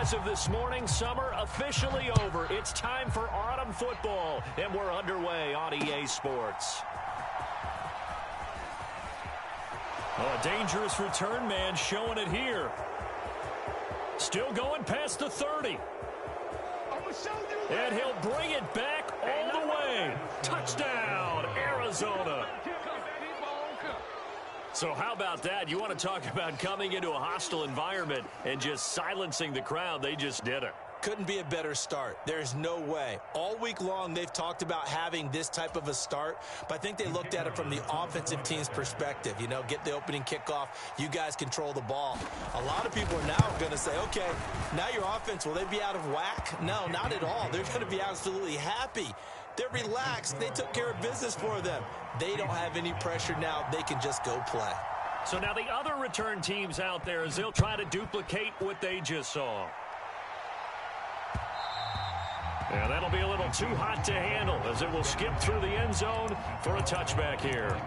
As of this morning, summer officially over. It's time for autumn football, and we're underway on EA Sports. Oh, a dangerous return man showing it here. Still going past the 30. And he'll bring it back all the way. Touchdown, Arizona. So how about that? You want to talk about coming into a hostile environment and just silencing the crowd. They just did it. Couldn't be a better start. There's no way. All week long, they've talked about having this type of a start, but I think they looked at it from the offensive team's perspective. You know, get the opening kickoff. You guys control the ball. A lot of people are now going to say, okay, now your offense, will they be out of whack? No, not at all. They're going to be absolutely happy. They're relaxed. They took care of business for them. They don't have any pressure now. They can just go play. So now the other return teams out there, as they'll try to duplicate what they just saw. Yeah, that'll be a little too hot to handle as it will skip through the end zone for a touchback here.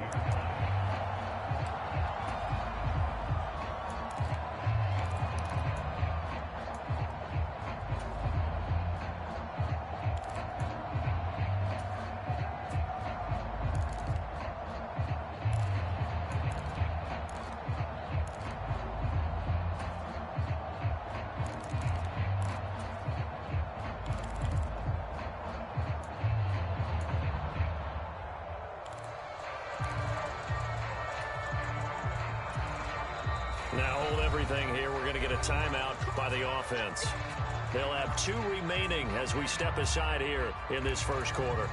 Now hold everything here. We're going to get a timeout by the offense. They'll have 2 remaining as we step aside here in this first quarter.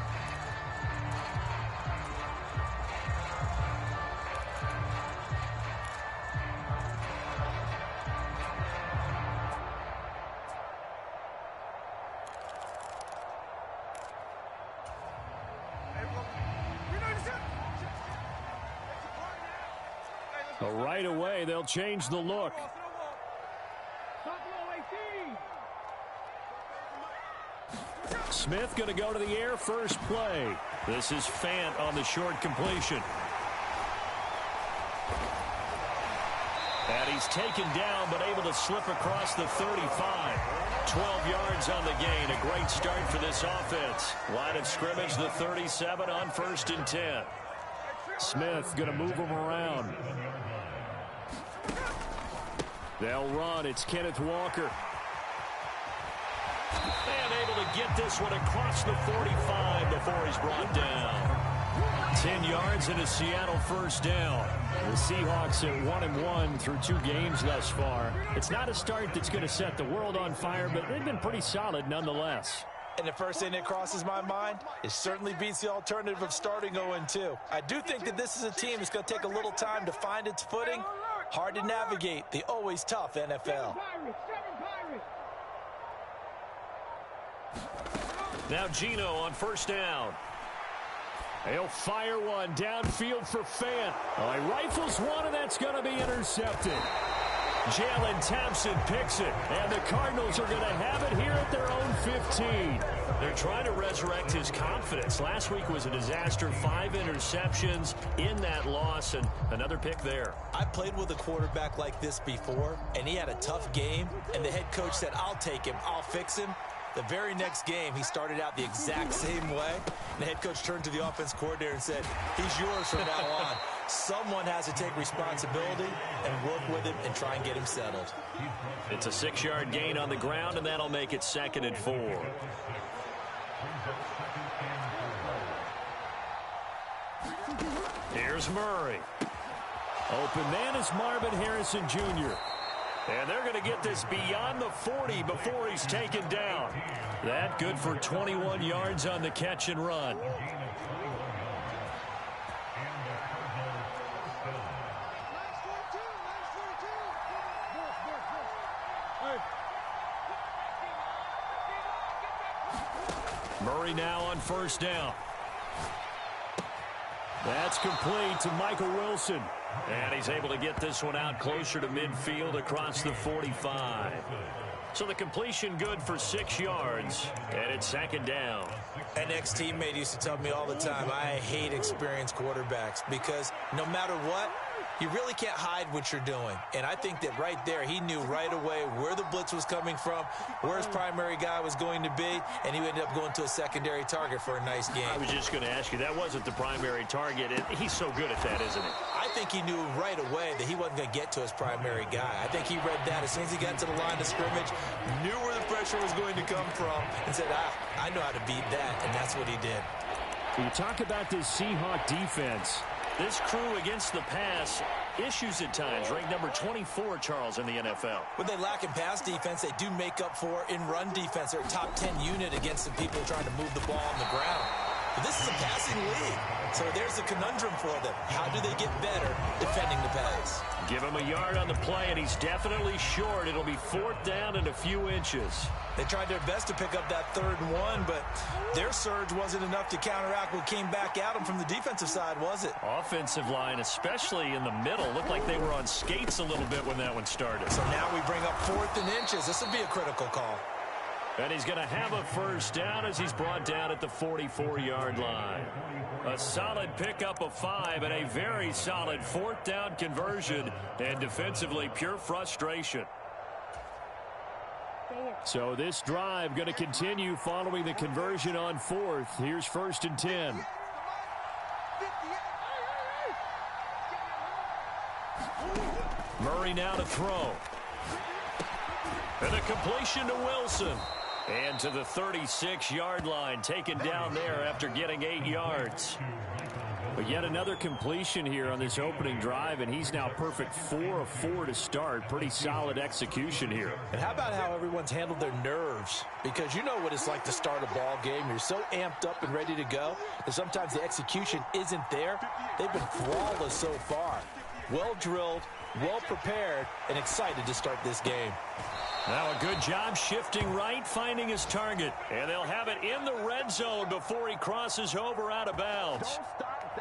Right away, they'll change the look. Smith going to go to the air first play. This is Fant on the short completion. And he's taken down but able to slip across the 35. 12 yards on the gain. A great start for this offense. Line of scrimmage, the 37 on 1st and 10. Smith going to move him around. They'll run. It's Kenneth Walker. And able to get this one across the 45 before he's brought down. 10 yards and a Seattle first down. The Seahawks at 1-1 through 2 games thus far. It's not a start that's going to set the world on fire, but they've been pretty solid nonetheless. And the first thing that crosses my mind, it certainly beats the alternative of starting 0-2. I do think that this is a team that's going to take a little time to find its footing. Hard to navigate the always tough NFL. Now Geno on first down. He'll fire one downfield for Fant. Oh, he rifles one, and that's going to be intercepted. Jalen Thompson picks it, and the Cardinals are going to have it here at their own 15. They're trying to resurrect his confidence. Last week was a disaster. 5 interceptions in that loss, and another pick there. I played with a quarterback like this before, and he had a tough game, and the head coach said, I'll take him, I'll fix him. The very next game, he started out the exact same way. And the head coach turned to the offense coordinator and said, he's yours from now on. Someone has to take responsibility and work with him and try and get him settled. It's a 6-yard gain on the ground, and that'll make it 2nd and 4. Here's Murray. Open man is Marvin Harrison Jr. And they're going to get this beyond the 40 before he's taken down. That good for 21 yards on the catch and run. Murray now on first down. That's complete to Michael Wilson. And he's able to get this one out closer to midfield across the 45. So the completion good for 6 yards, and it's second down. An ex-teammate used to tell me all the time, I hate experienced quarterbacks because no matter what, you really can't hide what you're doing. And I think that right there, he knew right away where the blitz was coming from, where his primary guy was going to be, and he ended up going to a secondary target for a nice game. I was just going to ask you, that wasn't the primary target, and he's so good at that, isn't he? I think he knew right away that he wasn't going to get to his primary guy. I think he read that as soon as he got to the line of scrimmage, knew where the pressure was going to come from, and said, I know how to beat that, and that's what he did. When you talk about this Seahawk defense, this crew against the pass, issues at times, ranked number 24, Charles, in the NFL. When they lack in pass defense, they do make up for in run defense. They're a top 10 unit against the people trying to move the ball on the ground. But this is a passing league, so there's a conundrum for them. How do they get better defending the pass? Give him a yard on the play, and he's definitely short. It'll be 4th down and a few inches. They tried their best to pick up that 3rd and 1, but their surge wasn't enough to counteract what came back at them from the defensive side, was it? Offensive line, especially in the middle, looked like they were on skates a little bit when that one started. So now we bring up 4th and inches. This will be a critical call. And he's going to have a 1st down as he's brought down at the 44-yard line. A solid pickup of 5 and a very solid 4th down conversion, and defensively pure frustration. So this drive going to continue following the conversion on 4th. Here's 1st and 10. Murray now to throw. And a completion to Wilson. And to the 36-yard line, taken down there after getting 8 yards. But yet another completion here on this opening drive, and he's now perfect 4 of 4 to start. Pretty solid execution here. And how about how everyone's handled their nerves? Because you know what it's like to start a ball game. You're so amped up and ready to go that sometimes the execution isn't there. They've been flawless so far. Well drilled, well prepared, and excited to start this game. Now a good job shifting right, finding his target. And they'll have it in the red zone before he crosses over out of bounds.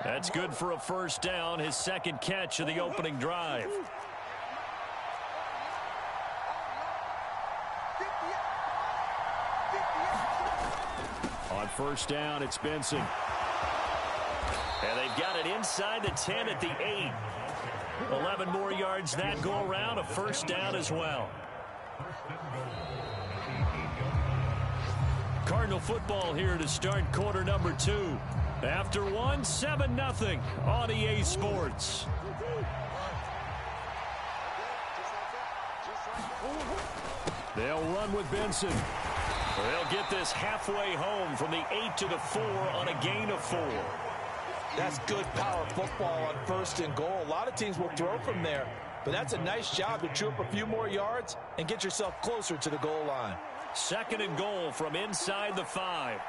That's good for a 1st down, his 2nd catch of the opening drive. On 1st down, it's Benson. And they've got it inside the 10 at the 8. 11 more yards that go around, a 1st down as well. Cardinal football here to start quarter number 2. After 1, 7-0 on EA Sports. They'll run with Benson. They'll get this halfway home from the 8 to the 4 on a gain of 4. That's good power football on 1st and goal. A lot of teams will throw from there, but that's a nice job to chew up a few more yards and get yourself closer to the goal line. 2nd and goal from inside the 5.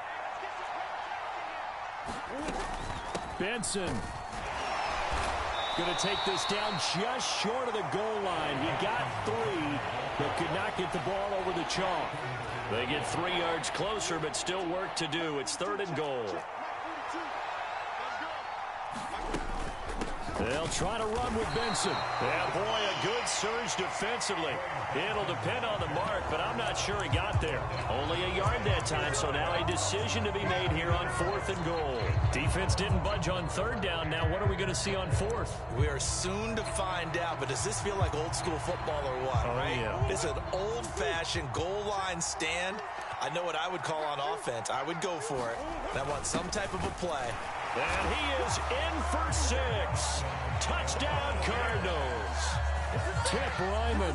Benson going to take this down just short of the goal line. He got 3, but could not get the ball over the chalk. They get 3 yards closer, but still work to do. It's 3rd and goal. They'll try to run with Benson. Yeah, boy, a good surge defensively. It'll depend on the mark, but I'm not sure he got there. Only a yard that time, so now a decision to be made here on 4th and goal. Defense didn't budge on 3rd down. Now what are we going to see on 4th? We are soon to find out, but does this feel like old school football or what, right? Yeah. It's an old-fashioned goal line stand. I know what I would call on offense. I would go for it. And I want some type of a play. And he is in for 6. Touchdown, Cardinals. Tip Ryman,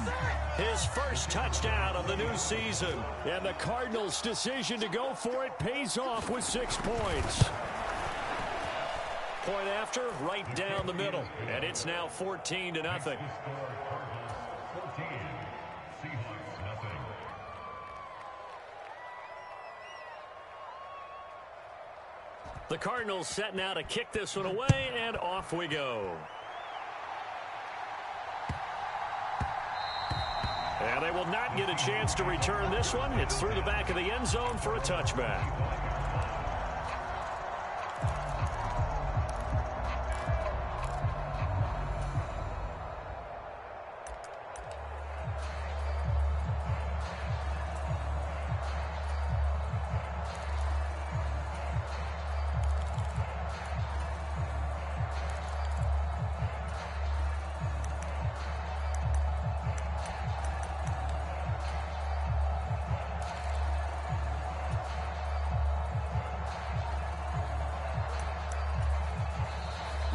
his 1st touchdown of the new season. And the Cardinals' decision to go for it pays off with 6 points. Point after, right down the middle. And it's now 14-0. The Cardinals set now to kick this one away, and off we go. And they will not get a chance to return this one. It's through the back of the end zone for a touchback.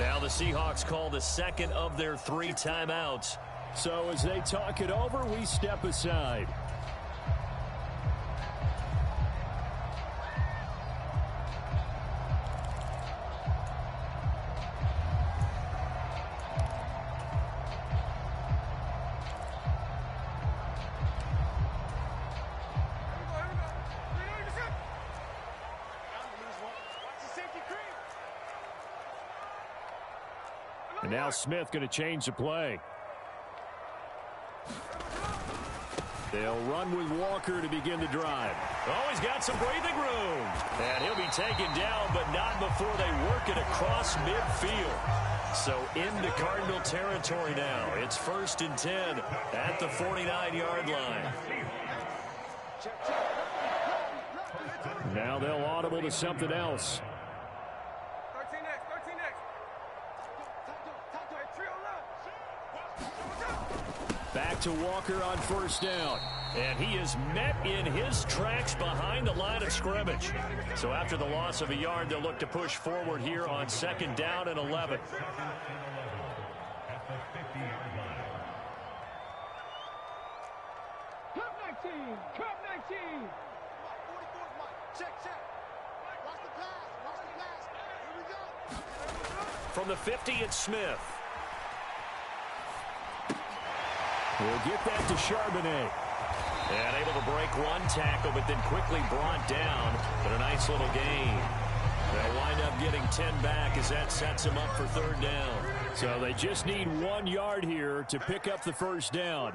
Now the Seahawks call the second of their 3 timeouts. So as they talk it over, we step aside. And now Smith going to change the play. They'll run with Walker to begin the drive. Oh, he's got some breathing room. And he'll be taken down, but not before they work it across midfield. So into Cardinal territory now. It's 1st and 10 at the 49-yard line. Now they'll audible to something else. Back to Walker on 1st down. And he is met in his tracks behind the line of scrimmage. So after the loss of a yard, they'll look to push forward here on 2nd down and 11. From the 50, it's Smith. We'll get that to Charbonnet. And able to break one tackle, but then quickly brought down. But a nice little gain. They'll wind up getting 10 back as that sets them up for 3rd down. So they just need 1 yard here to pick up the 1st down.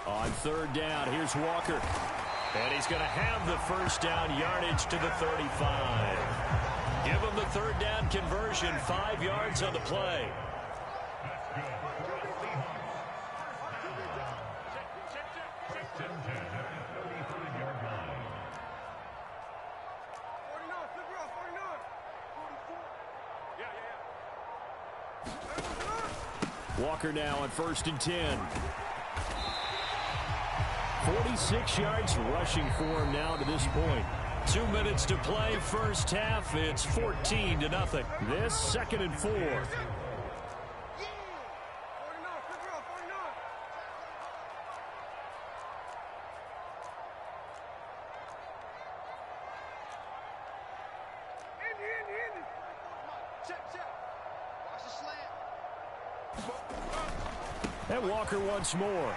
On 3rd down, here's Walker. And he's going to have the 1st down yardage to the 35. Give him the 3rd down conversion, 5 yards on the play. Walker now on 1st and 10. 46 yards rushing for him now to this point. 2 minutes to play, 1st half. It's 14-0. This 2nd and 4. And Walker once more.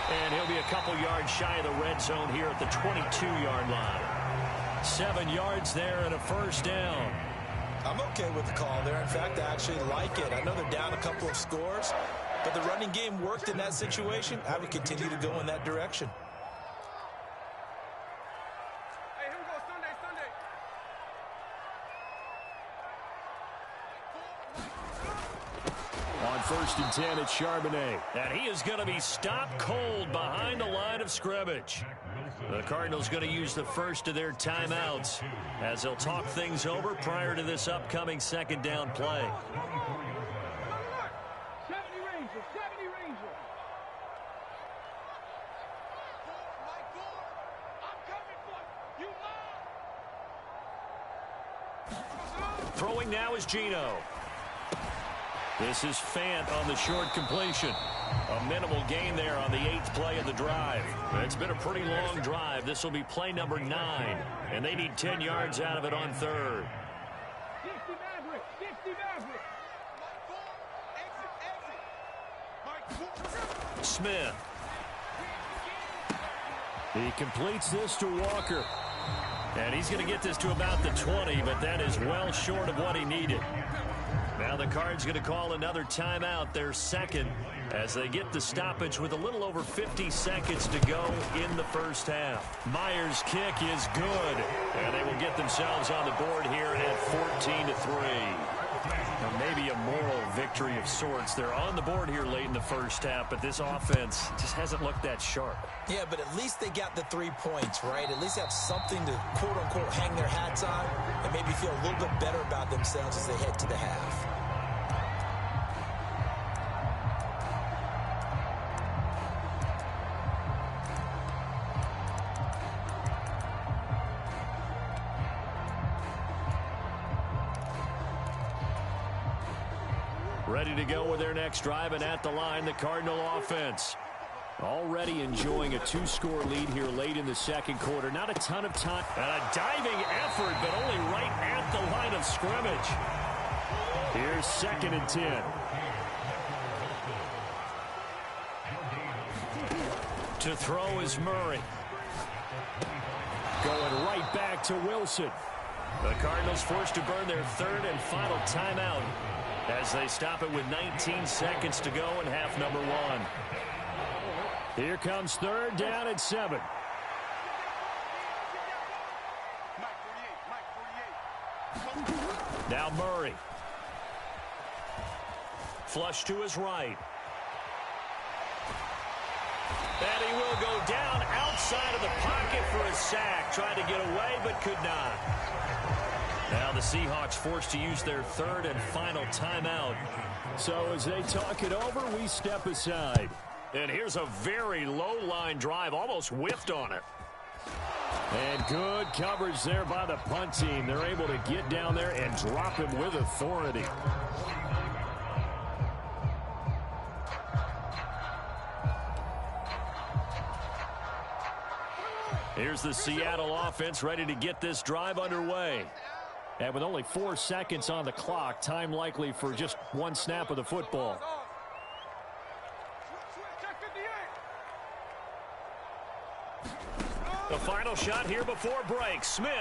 And he'll be a couple yards shy of the red zone here at the 22-yard line. 7 yards there and a 1st down. I'm okay with the call there. In fact, I actually like it. I know they're down a couple of scores, but the running game worked in that situation. I would continue to go in that direction. Hey, here we go, Sunday. On 1st and 10, it's Charbonnet. And he is going to be stopped cold behind the line of scrimmage. The Cardinals going to use the first of their timeouts as they'll talk things over prior to this upcoming 2nd down play. 70 Rangers. Throwing now is Gino. This is Fant on the short completion. A minimal gain there on the 8th play of the drive. It's been a pretty long drive. This will be play number 9. And they need 10 yards out of it on 3rd. 60 Maverick. Smith. He completes this to Walker. And he's going to get this to about the 20, but that is well short of what he needed. Now the Cards going to call another timeout, their 2nd, as they get the stoppage with a little over 50 seconds to go in the 1st half. Myers' kick is good, and they will get themselves on the board here at 14-3. Or maybe a moral victory of sorts. They're on the board here late in the 1st half, but this offense just hasn't looked that sharp. Yeah, but at least they got the 3 points, right? At least have something to, quote-unquote, hang their hats on and maybe feel a little bit better about themselves as they head to the half. Ready to go with their next drive, and at the line, the Cardinal offense. Already enjoying a 2-score lead here late in the second quarter. Not a ton of time. And a diving effort, but only right at the line of scrimmage. Here's 2nd and 10. To throw is Murray. Going right back to Wilson. The Cardinals forced to burn their 3rd and final timeout as they stop it with 19 seconds to go in half number 1. Here comes 3rd down and 7. Now Murray. Flush to his right. And he will go down outside of the pocket for a sack. Tried to get away, but could not. Now the Seahawks forced to use their 3rd and final timeout. So as they talk it over, we step aside. And here's a very low-line drive, almost whiffed on it. And good coverage there by the punt team. They're able to get down there and drop him with authority. Here's the Seattle offense ready to get this drive underway. And with only 4 seconds on the clock, time likely for just 1 snap of the football. The final shot here before break. Smith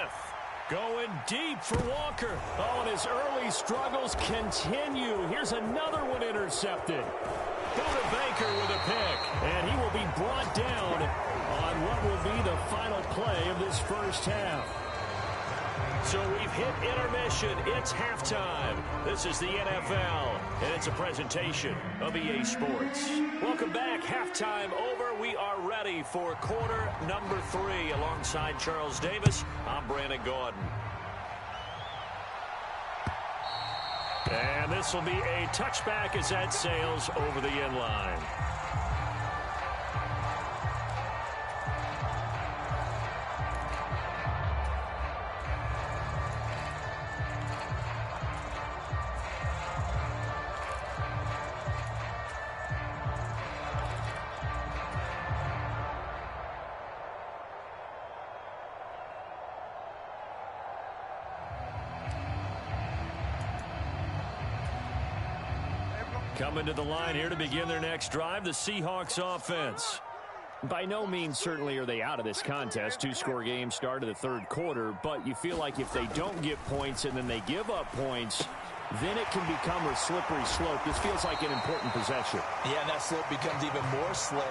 going deep for Walker. Oh, and his early struggles continue. Here's another one intercepted. Buda Baker with a pick. And he will be brought down on what will be the final play of this first half. So we've hit intermission. It's halftime. This is the NFL, and it's a presentation of EA Sports. Welcome back. Halftime over. We are ready for quarter number 3. Alongside Charles Davis, I'm Brandon Gordon. And this will be a touchback as that sails over the end line. Coming to the line here to begin their next drive, the Seahawks offense. By no means certainly are they out of this contest. 2-score game start of the 3rd quarter, but you feel like if they don't get points and then they give up points, then it can become a slippery slope. This feels like an important possession. Yeah, and that slope becomes even more slick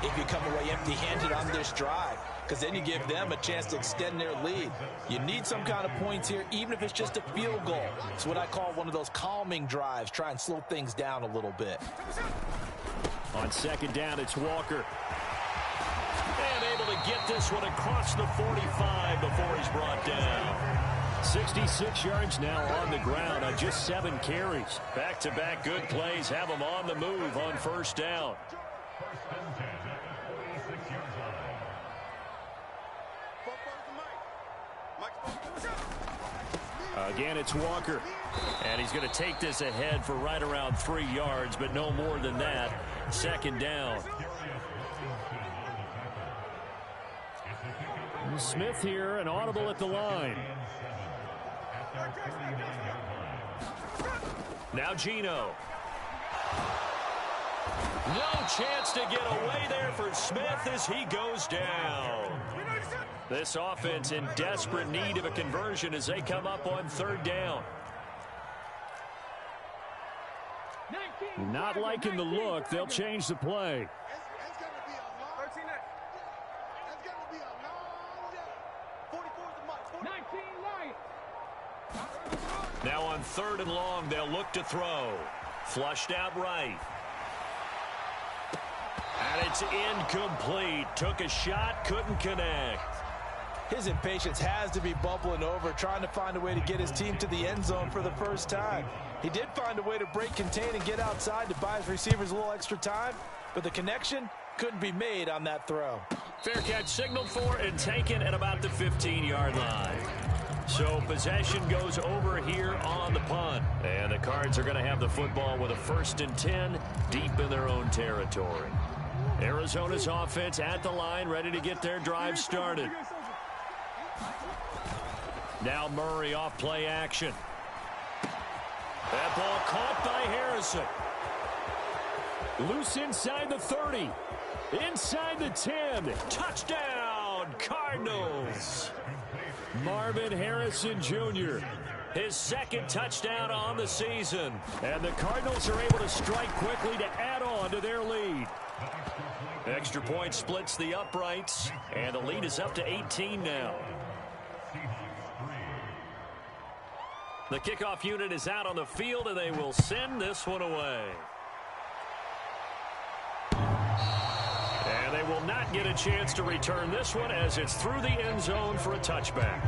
if you come away empty-handed on this drive, because then you give them a chance to extend their lead. You need some kind of points here, even if it's just a field goal. It's what I call one of those calming drives. Try and slow things down a little bit. On 2nd down, it's Walker. And able to get this one across the 45 before he's brought down. 66 yards now on the ground on just 7 carries. Back-to-back good plays have him on the move on 1st down. Again, it's Walker. And he's going to take this ahead for right around 3 yards, but no more than that. 2nd down. Smith here, an audible at the line. Now Gino. No chance to get away there for Smith as he goes down. This offense in desperate need of a conversion as they come up on 3rd down. Not liking the look. They'll change the play. Now on 3rd and long, they'll look to throw. Flushed out right. And it's incomplete. Took a shot, couldn't connect. His impatience has to be bubbling over, trying to find a way to get his team to the end zone for the first time. He did find a way to break contain and get outside to buy his receivers a little extra time, but the connection couldn't be made on that throw. Fair catch signaled for and taken at about the 15-yard line. So possession goes over here on the punt. And the Cards are going to have the football with a 1st and 10 deep in their own territory. Arizona's offense at the line, ready to get their drive started. Now Murray off play action. That ball caught by Harrison. Loose inside the 30. Inside the 10. Touchdown, Cardinals. Marvin Harrison Jr., his 2nd touchdown on the season. And the Cardinals are able to strike quickly to add on to their lead. Extra point splits the uprights, and the lead is up to 18 now. The kickoff unit is out on the field, and they will send this one away. And they will not get a chance to return this one as it's through the end zone for a touchback.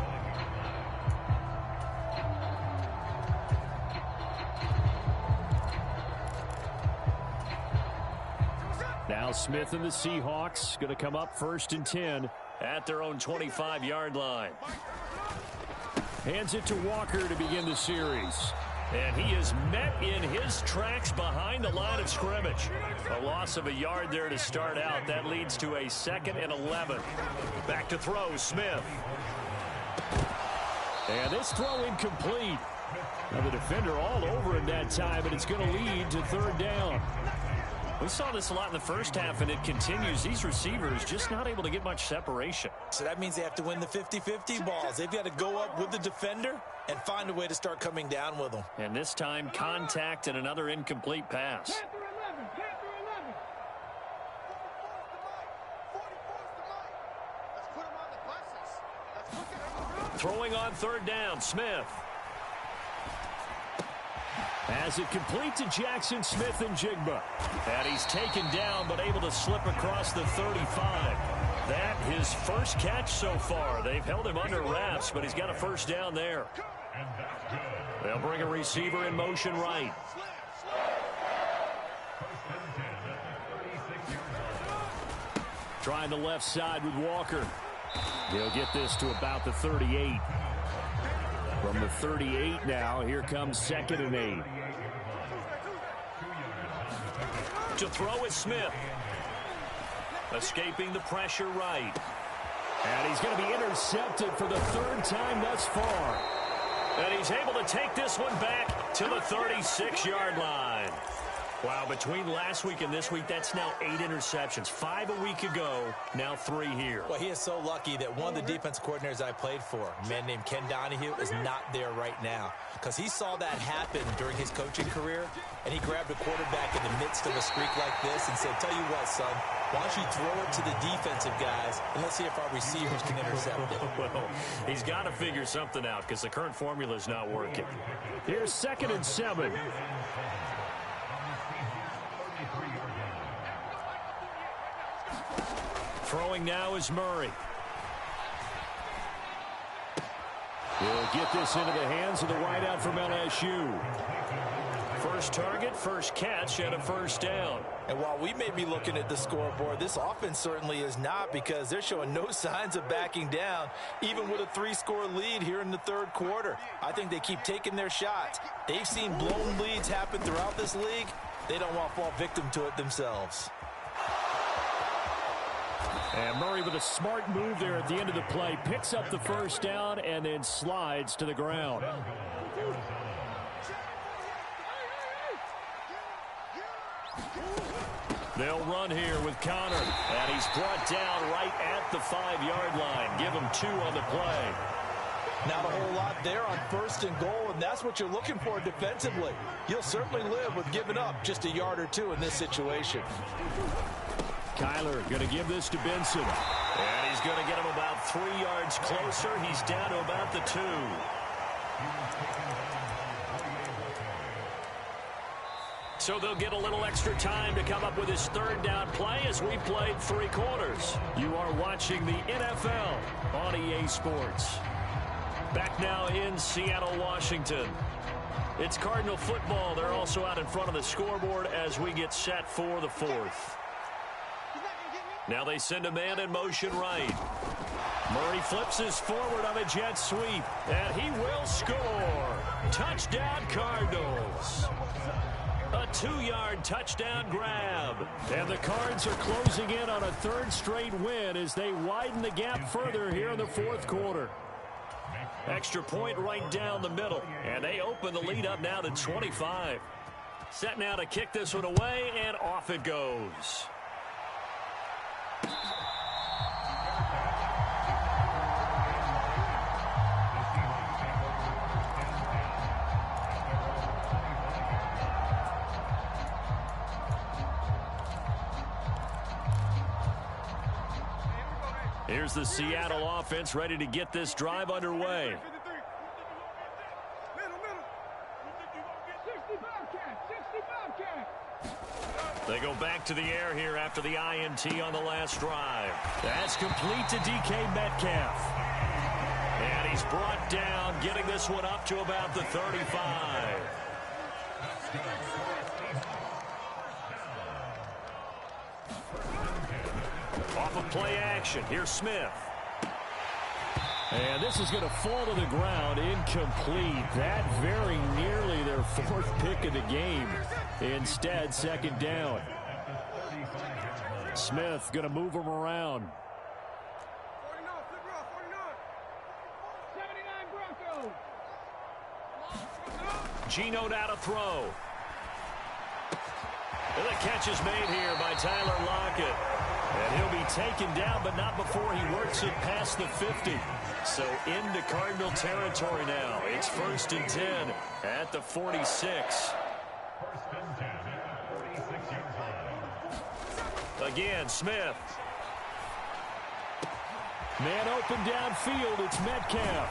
Now Smith and the Seahawks going to come up 1st and 10 at their own 25-yard line. Hands it to Walker to begin the series. And he is met in his tracks behind the line of scrimmage. A loss of a yard there to start out. That leads to a 2nd and 11. Back to throw, Smith. And this throw incomplete. Now the defender all over him that time, but it's going to lead to 3rd down. We saw this a lot in the first half, and it continues. These receivers just not able to get much separation. So that means they have to win the 50-50 balls. They've got to go up with the defender and find a way to start coming down with them. And this time, contact and another incomplete pass. Throwing on 3rd down, Smith. As it complete to Jackson Smith and Jigba. And he's taken down, but able to slip across the 35. That his first catch so far. They've held him under wraps, but he's got a 1st down there. They'll bring a receiver in motion right. Trying the left side with Walker. He'll get this to about the 38. From the 38 now, here comes 2nd and 8. To throw is Smith. Escaping the pressure right. And he's going to be intercepted for the 3rd time thus far. And he's able to take this one back to the 36-yard line. Wow, between last week and this week, that's now 8 interceptions. 5 a week ago, now 3 here. Well, he is so lucky that one of the defense coordinators I played for, a man named Ken Donahue, is not there right now. Because he saw that happen during his coaching career, and he grabbed a quarterback in the midst of a streak like this and said, tell you what, son, why don't you throw it to the defensive guys, and let's see if our receivers can intercept it. Well, he's got to figure something out because the current formula is not working. Here's 2nd and 7. Throwing now is Murray. He'll get this into the hands of the wideout from LSU. First target, first catch, and a 1st down. And while we may be looking at the scoreboard, this offense certainly is not, because they're showing no signs of backing down, even with a 3-score lead here in the 3rd quarter. I think they keep taking their shots. They've seen blown leads happen throughout this league. They don't want to fall victim to it themselves. And Murray with a smart move there at the end of the play. Picks up the 1st down and then slides to the ground. They'll run here with Connor. And he's brought down right at the 5-yard line. Give him 2 on the play. Not a whole lot there on 1st and goal, and that's what you're looking for defensively. You'll certainly live with giving up just a yard or 2 in this situation. Kyler going to give this to Benson. And he's going to get him about 3 yards closer. He's down to about the 2. So they'll get a little extra time to come up with his 3rd down play as we played 3 quarters. You are watching the NFL on EA Sports. Back now in Seattle, Washington. It's Cardinal football. They're also out in front of the scoreboard as we get set for the 4th. Now they send a man in motion right. Murray flips his forward on a jet sweep, and he will score. Touchdown, Cardinals. A 2-yard touchdown grab. And the Cards are closing in on a third straight win as they widen the gap further here in the fourth quarter. Extra point right down the middle, and they open the lead up now to 25. Set now to kick this one away, and off it goes. Here's the Seattle offense ready to get this drive underway. They go back to the air here after the INT on the last drive. That's complete to DK Metcalf. And he's brought down, getting this one up to about the 35. Off of play action, here's Smith. And this is going to fall to the ground, incomplete. That very nearly their fourth pick of the game. Instead, second down. Smith going to move him around. 79 Broncos. Geno now to throw. And the catch is made here by Tyler Lockett. And he'll be taken down, but not before he works it past the 50. So into Cardinal territory now. It's 1st and 10 at the 46. Again, Smith. Man open downfield. It's Metcalf.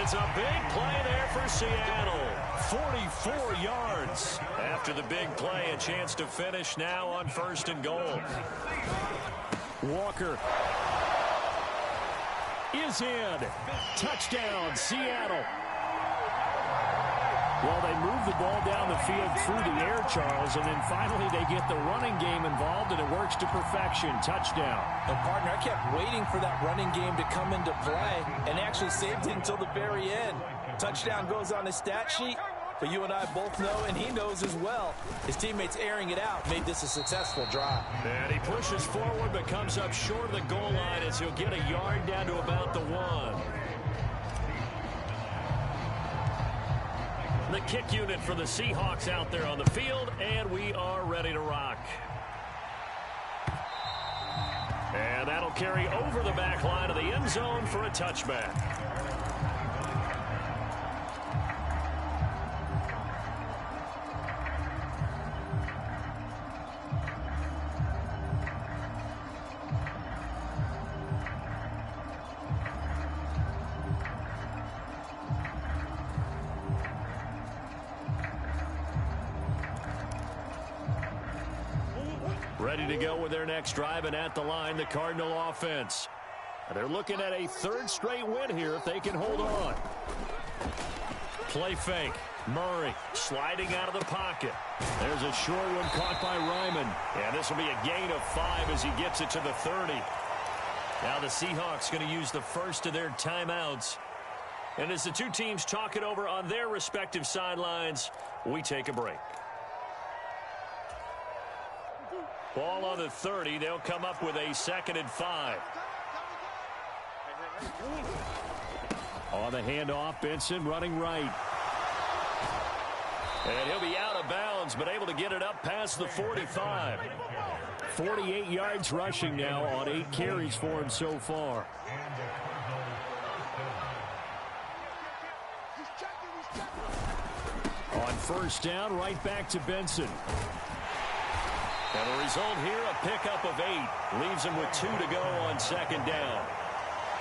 It's a big play there for Seattle. 44 yards. After the big play, a chance to finish now on 1st and goal. Walker is in. Touchdown, Seattle. Well, they move the ball down the field through the air, Charles, and then finally they get the running game involved, and it works to perfection. Touchdown. And, partner, I kept waiting for that running game to come into play and actually saved it until the very end. Touchdown goes on his stat sheet, but you and I both know, and he knows as well, his teammates airing it out made this a successful drive. And he pushes forward but comes up short of the goal line as he'll get a yard down to about the 1. The kick unit for the Seahawks out there on the field, and we are ready to rock. And that'll carry over the back line of the end zone for a touchback. Ready to go with their next drive, and at the line, the Cardinal offense. They're looking at a third straight win here if they can hold on. Play fake. Murray sliding out of the pocket. There's a short one caught by Ryman. And this will be a gain of 5 as he gets it to the 30. Now the Seahawks going to use the first of their timeouts. And as the two teams talk it over on their respective sidelines, we take a break. Ball on the 30. They'll come up with a 2nd and 5. On the handoff, Benson running right. And he'll be out of bounds, but able to get it up past the 45. 48 yards rushing now on 8 carries for him so far. On 1st down, right back to Benson. And the result here, a pickup of 8. Leaves him with 2 to go on 2nd down.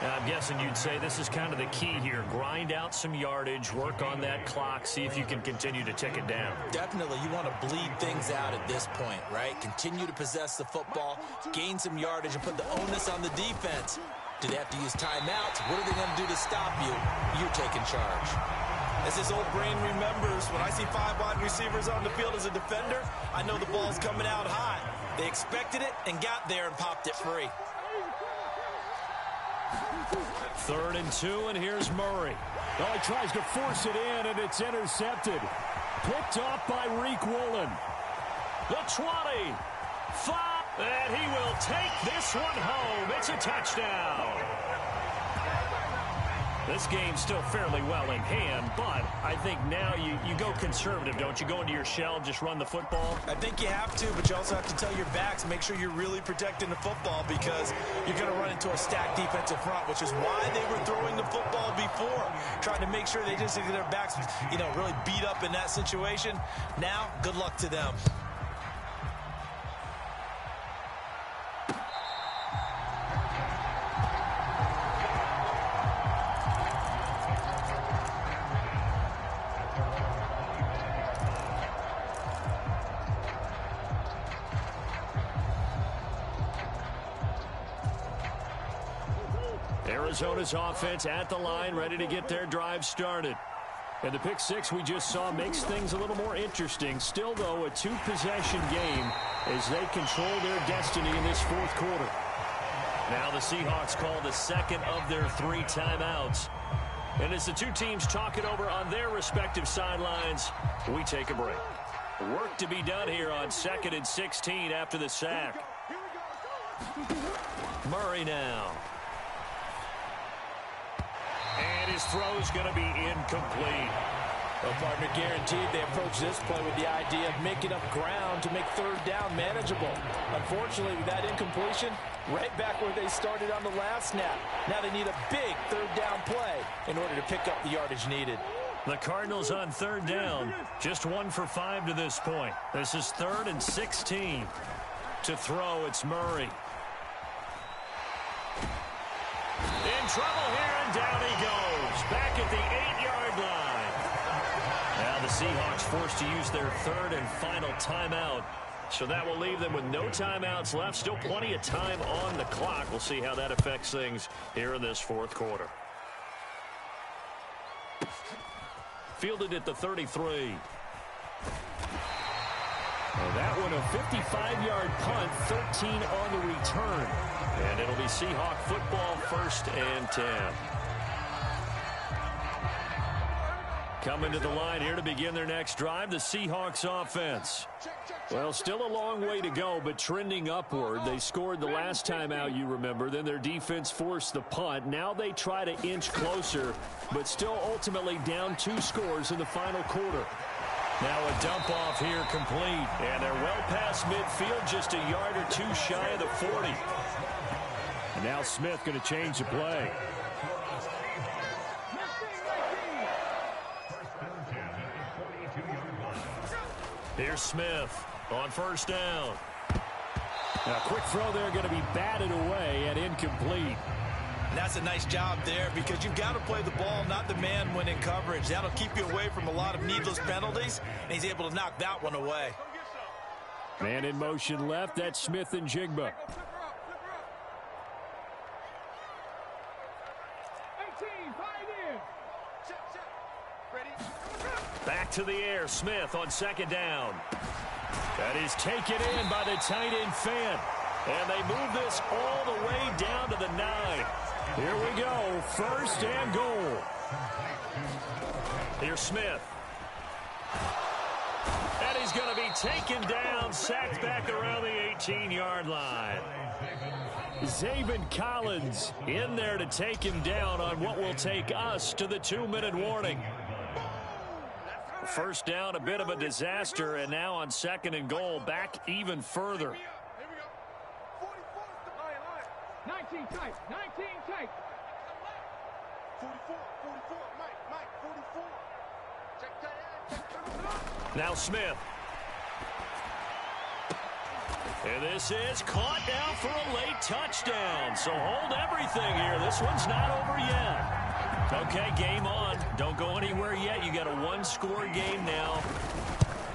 Now, I'm guessing you'd say this is kind of the key here. Grind out some yardage, work on that clock, see if you can continue to tick it down. Definitely, you want to bleed things out at this point, right? Continue to possess the football, gain some yardage, and put the onus on the defense. Do they have to use timeouts? What are they going to do to stop you? You're taking charge. As his old brain remembers, when I see 5 wide receivers on the field as a defender, I know the ball's coming out high. They expected it and got there and popped it free. 3rd and 2, and here's Murray. Oh, he tries to force it in, and it's intercepted. Picked off by Reek Woolen. The 20. 5. And he will take this one home. It's a touchdown. This game's still fairly well in hand, but I think now you go conservative, don't you? Go into your shell, just run the football? I think you have to, but you also have to tell your backs, make sure you're really protecting the football because you're going to run into a stacked defensive front, which is why they were throwing the football before, trying to make sure they just get their backs, really beat up in that situation. Now, good luck to them. Arizona's offense at the line, ready to get their drive started. And the pick six we just saw makes things a little more interesting. Still, though, a two-possession game as they control their destiny in this fourth quarter. Now the Seahawks call the second of their 3 timeouts. And as the two teams talk it over on their respective sidelines, we take a break. Work to be done here on 2nd and 16 after the sack. Murray now. And his throw's going to be incomplete. Well, partner, guaranteed they approach this play with the idea of making up ground to make 3rd down manageable. Unfortunately, with that incompletion, right back where they started on the last snap. Now they need a big 3rd down play in order to pick up the yardage needed. The Cardinals on 3rd down, just 1 for 5 to this point. This is 3rd and 16. To throw, it's Murray. In trouble here, and down he goes. Back at the 8-yard line. Now the Seahawks forced to use their 3rd and final timeout. So that will leave them with no timeouts left. Still plenty of time on the clock. We'll see how that affects things here in this fourth quarter. Fielded at the 33. And that one a 55-yard punt, 13 on the return. And it'll be Seahawk football, 1st and 10. Coming to the line here to begin their next drive, the Seahawks offense. Well, still a long way to go, but trending upward. They scored the last time out, you remember. Then their defense forced the punt. Now they try to inch closer, but still ultimately down 2 scores in the final quarter. Now a dump off here complete. And they're well past midfield, just a yard or 2 shy of the 40. And now Smith going to change the play. Here's Smith on 1st down. Now a quick throw there going to be batted away and incomplete. And that's a nice job there because you've got to play the ball, not the man when in coverage. That'll keep you away from a lot of needless penalties, and he's able to knock that one away. Man in motion left. That's Smith and Jigba. Back to the air. Smith on 2nd down. That is taken in by the tight end Fant. And they move this all the way down to the 9. Here we go. 1st and goal. Here's Smith. And he's going to be taken down, sacked back around the 18-yard line. Zaven Collins in there to take him down on what will take us to the 2-minute warning. 1st down, a bit of a disaster, and now on 2nd and goal, back even further. 19 tight, 19 tight. 44, Mike, 44. Check that. Now Smith. And this is caught now for a late touchdown. So hold everything here. This one's not over yet. Okay, game on. Don't go anywhere yet. You got a 1-score game now.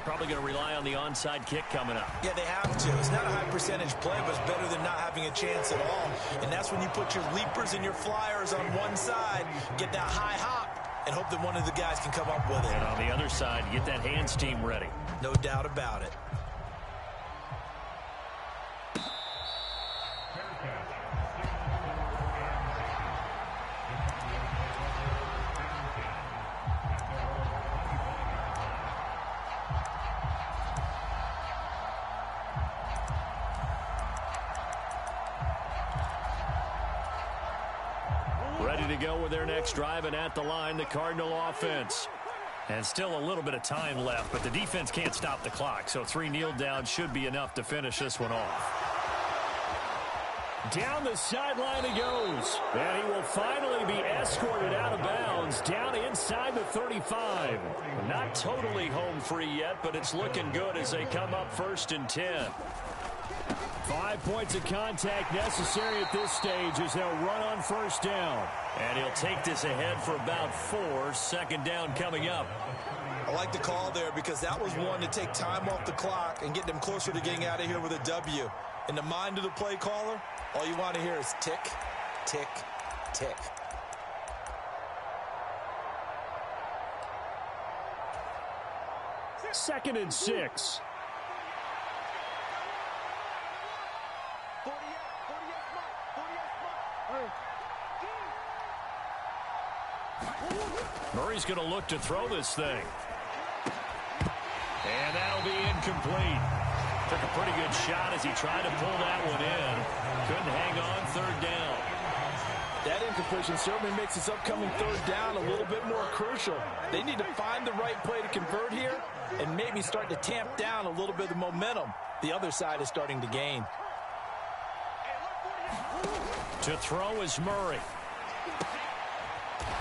Probably going to rely on the onside kick coming up. Yeah, they have to. It's not a high percentage play, but it's better than not having a chance at all. And that's when you put your leapers and your flyers on one side, get that high hop, and hope that one of the guys can come up with it. And on the other side, get that hands team ready. No doubt about it. Ready to go with their next drive, and at the line, the Cardinal offense. And still a little bit of time left, but the defense can't stop the clock, so 3 kneel downs should be enough to finish this one off. Down the sideline he goes, and he will finally be escorted out of bounds down inside the 35. Not totally home free yet, but it's looking good as they come up 1st and 10. 5 points of contact necessary at this stage as they'll run on 1st down. And he'll take this ahead for about 4. 2nd down coming up. I like the call there because that was one to take time off the clock and get them closer to getting out of here with a W. In the mind of the play caller, all you want to hear is tick, tick, tick. Second and 6. Murray's going to look to throw this thing. And that'll be incomplete. Took a pretty good shot as he tried to pull that one in. Couldn't hang on 3rd down. That incompletion certainly makes this upcoming 3rd down a little bit more crucial. They need to find the right play to convert here and maybe start to tamp down a little bit of the momentum the other side is starting to gain. To throw is Murray.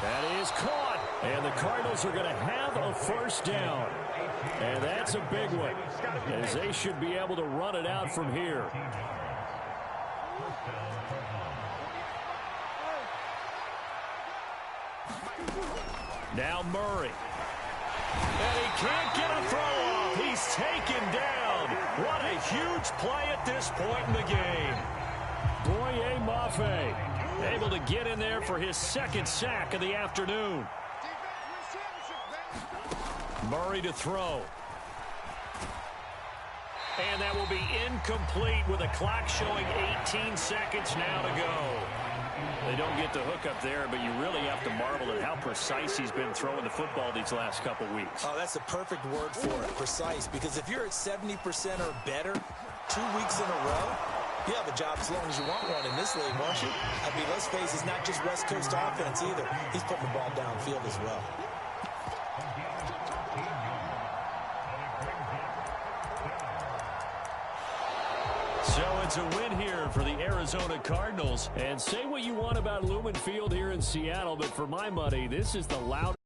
That is caught. And the Cardinals are going to have a 1st down. And that's a big one, as they should be able to run it out from here. Now Murray. And he can't get a throw off. He's taken down. What a huge play at this point in the game. Boye Mafe able to get in there for his 2nd sack of the afternoon. Murray to throw. And that will be incomplete with a clock showing 18 seconds now to go. They don't get the hook up there, but you really have to marvel at how precise he's been throwing the football these last couple weeks. Oh, that's the perfect word for it, precise. Because if you're at 70% or better 2 weeks in a row, you have a job as long as you want one in this league, won't you? I mean, let's face it, it's not just West Coast offense either. He's putting the ball downfield as well. So it's a win here for the Arizona Cardinals. And say what you want about Lumen Field here in Seattle, but for my money, this is the loudest.